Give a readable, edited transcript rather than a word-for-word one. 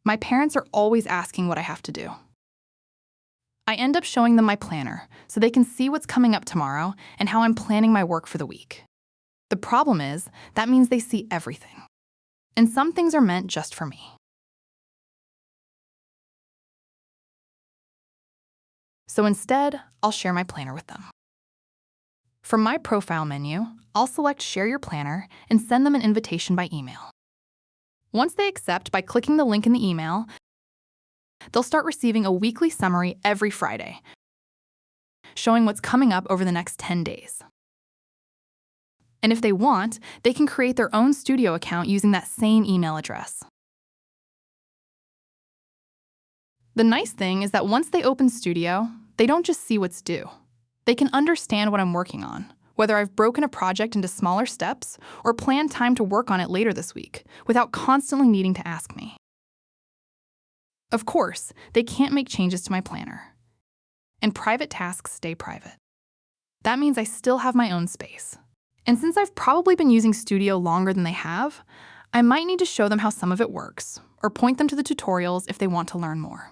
My parents are always asking what I have to do. I end up showing them my planner so they can see what's coming up tomorrow and how I'm planning my work for the week. The problem is, that means they see everything. And some things are meant just for me. So instead, I'll share my planner with them. From my profile menu, I'll select Share Your Planner and send them an invitation by email. Once they accept by clicking the link in the email, they'll start receiving a weekly summary every Friday, showing what's coming up over the next 10 days. And if they want, they can create their own Studyo account using that same email address. The nice thing is that once they open Studyo, they don't just see what's due. They can understand what I'm working on, whether I've broken a project into smaller steps or planned time to work on it later this week, without constantly needing to ask me. Of course, they can't make changes to my planner. And private tasks stay private. That means I still have my own space. And since I've probably been using Studyo longer than they have, I might need to show them how some of it works, or point them to the tutorials if they want to learn more.